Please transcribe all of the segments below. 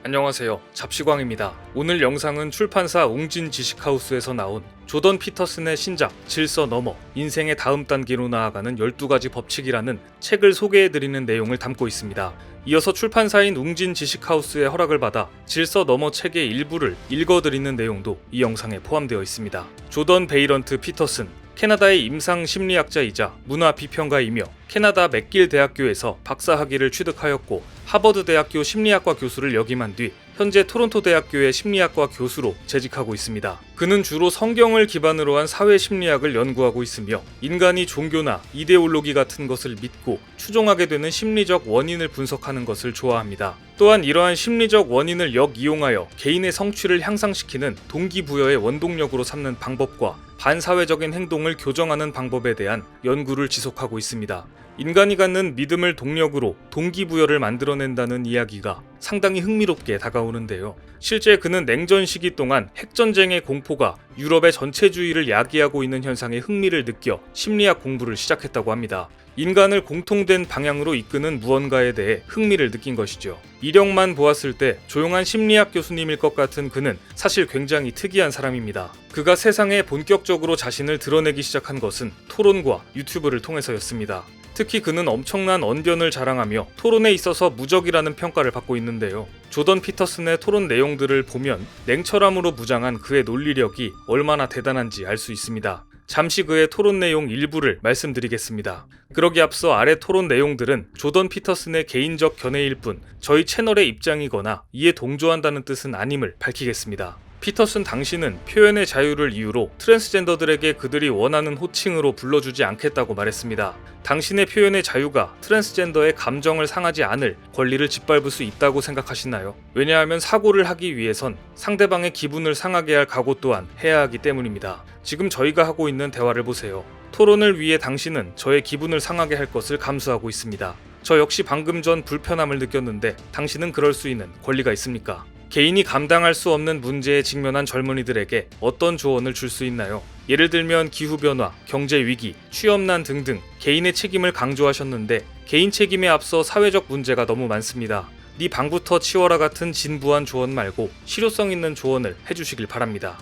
안녕하세요. 잡시광입니다. 오늘 영상은 출판사 웅진 지식하우스에서 나온 조던 피터슨의 신작 질서 너머 인생의 다음 단계로 나아가는 12가지 법칙이라는 책을 소개해드리는 내용을 담고 있습니다. 이어서 출판사인 웅진 지식하우스의 허락을 받아 질서 너머 책의 일부를 읽어드리는 내용도 이 영상에 포함되어 있습니다. 조던 베이런트 피터슨, 캐나다의 임상 심리학자이자 문화 비평가이며 캐나다 맥길 대학교에서 박사학위를 취득하였고 하버드 대학교 심리학과 교수를 역임한 뒤 현재 토론토 대학교의 심리학과 교수로 재직하고 있습니다. 그는 주로 성경을 기반으로 한 사회 심리학을 연구하고 있으며 인간이 종교나 이데올로기 같은 것을 믿고 추종하게 되는 심리적 원인을 분석하는 것을 좋아합니다. 또한 이러한 심리적 원인을 역이용하여 개인의 성취를 향상시키는 동기부여의 원동력으로 삼는 방법과 반사회적인 행동을 교정하는 방법에 대한 연구를 지속하고 있습니다. 인간이 갖는 믿음을 동력으로 동기부여를 만들어낸다는 이야기가 상당히 흥미롭게 다가오는데요. 실제 그는 냉전 시기 동안 핵전쟁의 공포가 유럽의 전체주의를 야기하고 있는 현상에 흥미를 느껴 심리학 공부를 시작했다고 합니다. 인간을 공통된 방향으로 이끄는 무언가에 대해 흥미를 느낀 것이죠. 이력만 보았을 때 조용한 심리학 교수님일 것 같은 그는 사실 굉장히 특이한 사람입니다. 그가 세상에 본격적으로 자신을 드러내기 시작한 것은 토론과 유튜브를 통해서였습니다. 특히 그는 엄청난 언변을 자랑하며 토론에 있어서 무적이라는 평가를 받고 있는데요. 조던 피터슨의 토론 내용들을 보면 냉철함으로 무장한 그의 논리력이 얼마나 대단한지 알 수 있습니다. 잠시 그의 토론 내용 일부를 말씀드리겠습니다. 그러기 앞서 아래 토론 내용들은 조던 피터슨의 개인적 견해일 뿐 저희 채널의 입장이거나 이에 동조한다는 뜻은 아님을 밝히겠습니다. 피터슨 당신은 표현의 자유를 이유로 트랜스젠더들에게 그들이 원하는 호칭으로 불러주지 않겠다고 말했습니다. 당신의 표현의 자유가 트랜스젠더의 감정을 상하지 않을 권리를 짓밟을 수 있다고 생각하시나요? 왜냐하면 사고를 하기 위해선 상대방의 기분을 상하게 할 각오 또한 해야 하기 때문입니다. 지금 저희가 하고 있는 대화를 보세요. 토론을 위해 당신은 저의 기분을 상하게 할 것을 감수하고 있습니다. 저 역시 방금 전 불편함을 느꼈는데 당신은 그럴 수 있는 권리가 있습니까? 개인이 감당할 수 없는 문제에 직면한 젊은이들에게 어떤 조언을 줄 수 있나요? 예를 들면 기후변화, 경제위기, 취업난 등등 개인의 책임을 강조하셨는데 개인 책임에 앞서 사회적 문제가 너무 많습니다. 네 방부터 치워라 같은 진부한 조언 말고 실효성 있는 조언을 해주시길 바랍니다.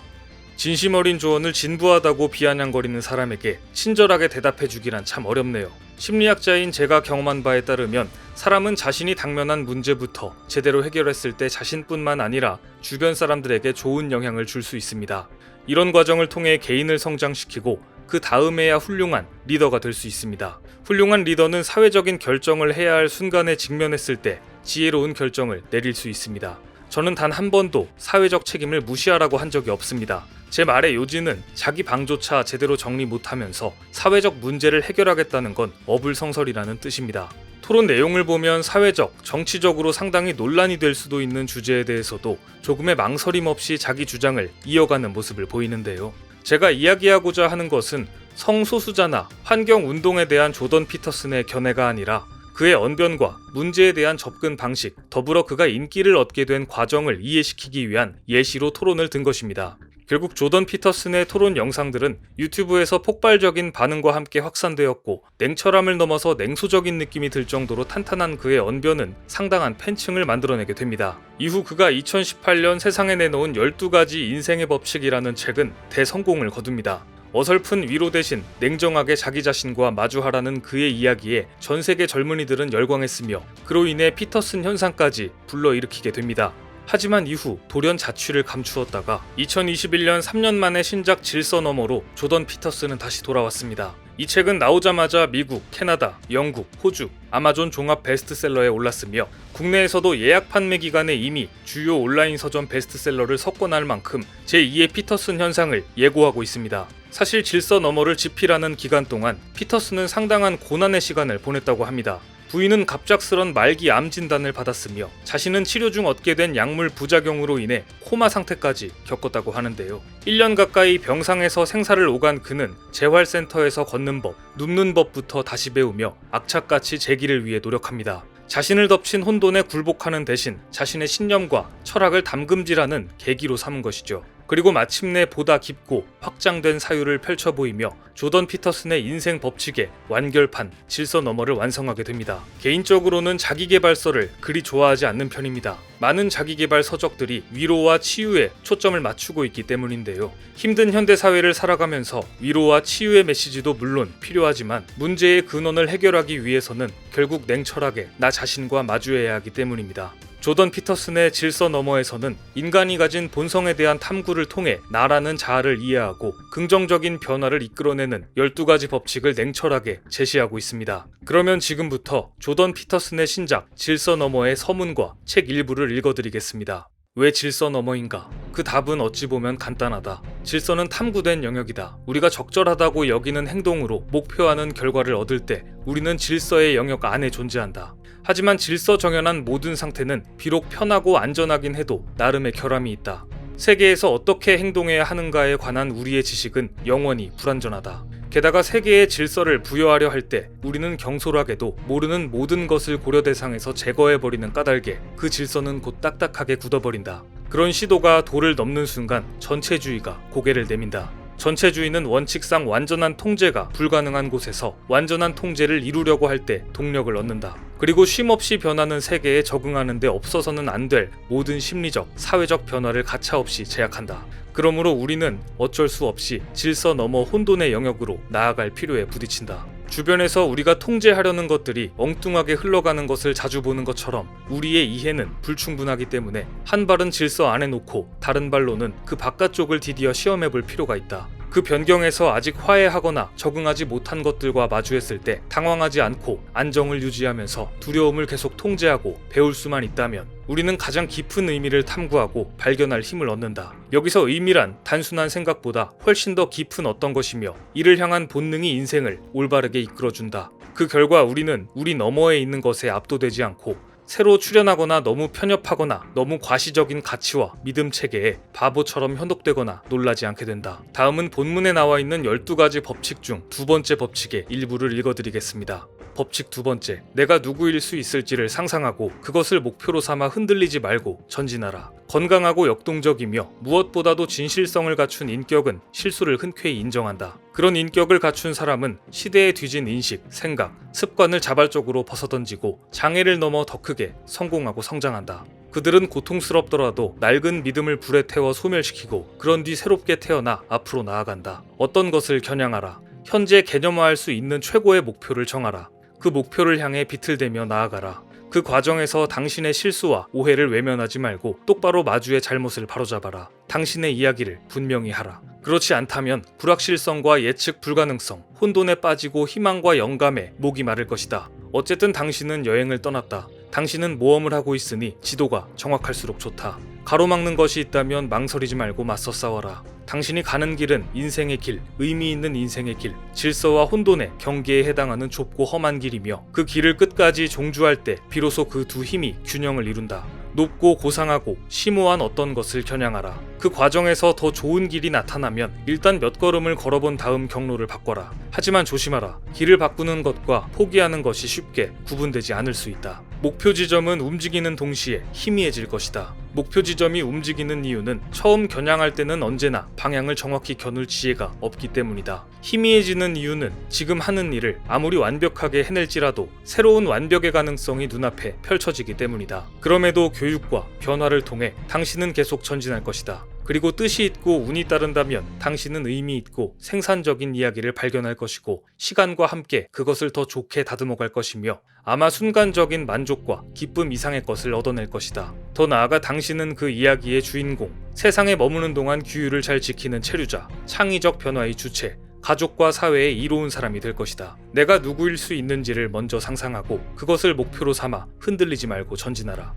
진심 어린 조언을 진부하다고 비아냥거리는 사람에게 친절하게 대답해주기란 참 어렵네요. 심리학자인 제가 경험한 바에 따르면 사람은 자신이 당면한 문제부터 제대로 해결했을 때 자신뿐만 아니라 주변 사람들에게 좋은 영향을 줄 수 있습니다. 이런 과정을 통해 개인을 성장시키고 그 다음에야 훌륭한 리더가 될 수 있습니다. 훌륭한 리더는 사회적인 결정을 해야 할 순간에 직면했을 때 지혜로운 결정을 내릴 수 있습니다. 저는 단 한 번도 사회적 책임을 무시하라고 한 적이 없습니다. 제 말의 요지는 자기 방조차 제대로 정리 못하면서 사회적 문제를 해결하겠다는 건 어불성설이라는 뜻입니다. 토론 내용을 보면 사회적, 정치적으로 상당히 논란이 될 수도 있는 주제에 대해서도 조금의 망설임 없이 자기 주장을 이어가는 모습을 보이는데요. 제가 이야기하고자 하는 것은 성소수자나 환경운동에 대한 조던 피터슨의 견해가 아니라 그의 언변과 문제에 대한 접근 방식, 더불어 그가 인기를 얻게 된 과정을 이해시키기 위한 예시로 토론을 든 것입니다. 결국 조던 피터슨의 토론 영상들은 유튜브에서 폭발적인 반응과 함께 확산되었고 냉철함을 넘어서 냉소적인 느낌이 들 정도로 탄탄한 그의 언변은 상당한 팬층을 만들어내게 됩니다. 이후 그가 2018년 세상에 내놓은 12가지 인생의 법칙이라는 책은 대성공을 거둡니다. 어설픈 위로 대신 냉정하게 자기 자신과 마주하라는 그의 이야기에 전 세계 젊은이들은 열광했으며 그로 인해 피터슨 현상까지 불러일으키게 됩니다. 하지만 이후 돌연 자취를 감추었다가 2021년 3년 만에 신작 질서 너머로 조던 피터슨은 다시 돌아왔습니다. 이 책은 나오자마자 미국, 캐나다, 영국, 호주, 아마존 종합 베스트셀러에 올랐으며 국내에서도 예약 판매 기간에 이미 주요 온라인 서점 베스트셀러를 석권할 만큼 제2의 피터슨 현상을 예고하고 있습니다. 사실 질서 너머를 집필하는 기간 동안 피터슨은 상당한 고난의 시간을 보냈다고 합니다. 부인은 갑작스런 말기 암 진단을 받았으며 자신은 치료 중 얻게 된 약물 부작용으로 인해 코마 상태까지 겪었다고 하는데요. 1년 가까이 병상에서 생사를 오간 그는 재활센터에서 걷는 법, 눕는 법부터 다시 배우며 악착같이 재기를 위해 노력합니다. 자신을 덮친 혼돈에 굴복하는 대신 자신의 신념과 철학을 담금질하는 계기로 삼은 것이죠. 그리고 마침내 보다 깊고 확장된 사유를 펼쳐 보이며 조던 피터슨의 인생 법칙의 완결판 질서 너머를 완성하게 됩니다. 개인적으로는 자기계발서를 그리 좋아하지 않는 편입니다. 많은 자기계발 서적들이 위로와 치유에 초점을 맞추고 있기 때문인데요. 힘든 현대사회를 살아가면서 위로와 치유의 메시지도 물론 필요하지만 문제의 근원을 해결하기 위해서는 결국 냉철하게 나 자신과 마주해야 하기 때문입니다. 조던 피터슨의 질서 너머에서는 인간이 가진 본성에 대한 탐구를 통해 나라는 자아를 이해하고 긍정적인 변화를 이끌어내는 12가지 법칙을 냉철하게 제시하고 있습니다. 그러면 지금부터 조던 피터슨의 신작 질서 너머의 서문과 책 일부를 읽어드리겠습니다. 왜 질서 너머인가? 그 답은 어찌 보면 간단하다. 질서는 탐구된 영역이다. 우리가 적절하다고 여기는 행동으로 목표하는 결과를 얻을 때 우리는 질서의 영역 안에 존재한다. 하지만 질서 정연한 모든 상태는 비록 편하고 안전하긴 해도 나름의 결함이 있다. 세계에서 어떻게 행동해야 하는가에 관한 우리의 지식은 영원히 불완전하다. 게다가 세계의 질서를 부여하려 할 때 우리는 경솔하게도 모르는 모든 것을 고려 대상에서 제거해버리는 까닭에 그 질서는 곧 딱딱하게 굳어버린다. 그런 시도가 도를 넘는 순간 전체주의가 고개를 내민다. 전체주의는 원칙상 완전한 통제가 불가능한 곳에서 완전한 통제를 이루려고 할 때 동력을 얻는다. 그리고 쉼없이 변하는 세계에 적응하는 데 없어서는 안 될 모든 심리적, 사회적 변화를 가차없이 제약한다. 그러므로 우리는 어쩔 수 없이 질서 넘어 혼돈의 영역으로 나아갈 필요에 부딪힌다. 주변에서 우리가 통제하려는 것들이 엉뚱하게 흘러가는 것을 자주 보는 것처럼 우리의 이해는 불충분하기 때문에 한 발은 질서 안에 놓고 다른 발로는 그 바깥쪽을 디디어 시험해 볼 필요가 있다. 그 변경에서 아직 화해하거나 적응하지 못한 것들과 마주했을 때 당황하지 않고 안정을 유지하면서 두려움을 계속 통제하고 배울 수만 있다면 우리는 가장 깊은 의미를 탐구하고 발견할 힘을 얻는다. 여기서 의미란 단순한 생각보다 훨씬 더 깊은 어떤 것이며 이를 향한 본능이 인생을 올바르게 이끌어준다. 그 결과 우리는 우리 너머에 있는 것에 압도되지 않고 새로 출현하거나 너무 편협하거나 너무 과시적인 가치와 믿음 체계에 바보처럼 현혹되거나 놀라지 않게 된다. 다음은 본문에 나와 있는 12가지 법칙 중 두 번째 법칙의 일부를 읽어드리겠습니다. 법칙 두 번째, 내가 누구일 수 있을지를 상상하고 그것을 목표로 삼아 흔들리지 말고 전진하라. 건강하고 역동적이며 무엇보다도 진실성을 갖춘 인격은 실수를 흔쾌히 인정한다. 그런 인격을 갖춘 사람은 시대에 뒤진 인식, 생각, 습관을 자발적으로 벗어던지고 장애를 넘어 더 크게 성공하고 성장한다. 그들은 고통스럽더라도 낡은 믿음을 불에 태워 소멸시키고 그런 뒤 새롭게 태어나 앞으로 나아간다. 어떤 것을 겨냥하라. 현재 개념화할 수 있는 최고의 목표를 정하라. 그 목표를 향해 비틀대며 나아가라. 그 과정에서 당신의 실수와 오해를 외면하지 말고 똑바로 마주의 잘못을 바로잡아라. 당신의 이야기를 분명히 하라. 그렇지 않다면 불확실성과 예측 불가능성, 혼돈에 빠지고 희망과 영감에 목이 마를 것이다. 어쨌든 당신은 여행을 떠났다. 당신은 모험을 하고 있으니 지도가 정확할수록 좋다. 가로막는 것이 있다면 망설이지 말고 맞서 싸워라. 당신이 가는 길은 인생의 길, 의미 있는 인생의 길, 질서와 혼돈의 경계에 해당하는 좁고 험한 길이며 그 길을 끝까지 종주할 때 비로소 그 두 힘이 균형을 이룬다. 높고 고상하고 심오한 어떤 것을 겨냥하라. 그 과정에서 더 좋은 길이 나타나면 일단 몇 걸음을 걸어본 다음 경로를 바꿔라. 하지만 조심하라. 길을 바꾸는 것과 포기하는 것이 쉽게 구분되지 않을 수 있다. 목표 지점은 움직이는 동시에 희미해질 것이다. 목표 지점이 움직이는 이유는 처음 겨냥할 때는 언제나 방향을 정확히 겨눌 지혜가 없기 때문이다. 희미해지는 이유는 지금 하는 일을 아무리 완벽하게 해낼지라도 새로운 완벽의 가능성이 눈앞에 펼쳐지기 때문이다. 그럼에도 교육과 변화를 통해 당신은 계속 전진할 것이다. 그리고 뜻이 있고 운이 따른다면 당신은 의미 있고 생산적인 이야기를 발견할 것이고 시간과 함께 그것을 더 좋게 다듬어갈 것이며 아마 순간적인 만족과 기쁨 이상의 것을 얻어낼 것이다. 더 나아가 당신은 그 이야기의 주인공, 세상에 머무는 동안 규율을 잘 지키는 체류자, 창의적 변화의 주체, 가족과 사회의 이로운 사람이 될 것이다. 내가 누구일 수 있는지를 먼저 상상하고 그것을 목표로 삼아 흔들리지 말고 전진하라.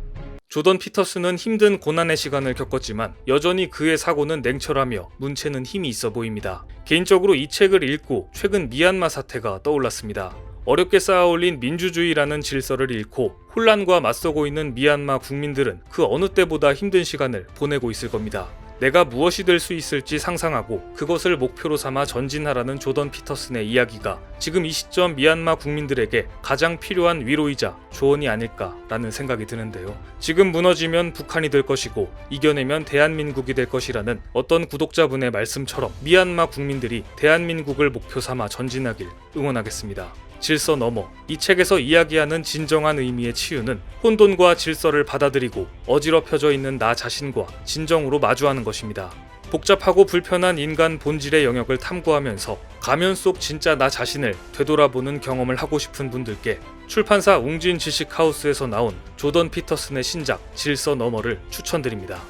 조던 피터슨은 힘든 고난의 시간을 겪었지만 여전히 그의 사고는 냉철하며 문체는 힘이 있어 보입니다. 개인적으로 이 책을 읽고 최근 미얀마 사태가 떠올랐습니다. 어렵게 쌓아올린 민주주의라는 질서를 잃고 혼란과 맞서고 있는 미얀마 국민들은 그 어느 때보다 힘든 시간을 보내고 있을 겁니다. 내가 무엇이 될 수 있을지 상상하고 그것을 목표로 삼아 전진하라는 조던 피터슨의 이야기가 지금 이 시점 미얀마 국민들에게 가장 필요한 위로이자 조언이 아닐까라는 생각이 드는데요. 지금 무너지면 북한이 될 것이고 이겨내면 대한민국이 될 것이라는 어떤 구독자분의 말씀처럼 미얀마 국민들이 대한민국을 목표 삼아 전진하길 응원하겠습니다. 질서 너머. 이 책에서 이야기하는 진정한 의미의 치유는 혼돈과 질서를 받아들이고 어지럽혀져 있는 나 자신과 진정으로 마주하는 것입니다. 복잡하고 불편한 인간 본질의 영역을 탐구하면서 가면 속 진짜 나 자신을 되돌아보는 경험을 하고 싶은 분들께 출판사 웅진 지식하우스에서 나온 조던 피터슨의 신작 질서 너머를 추천드립니다.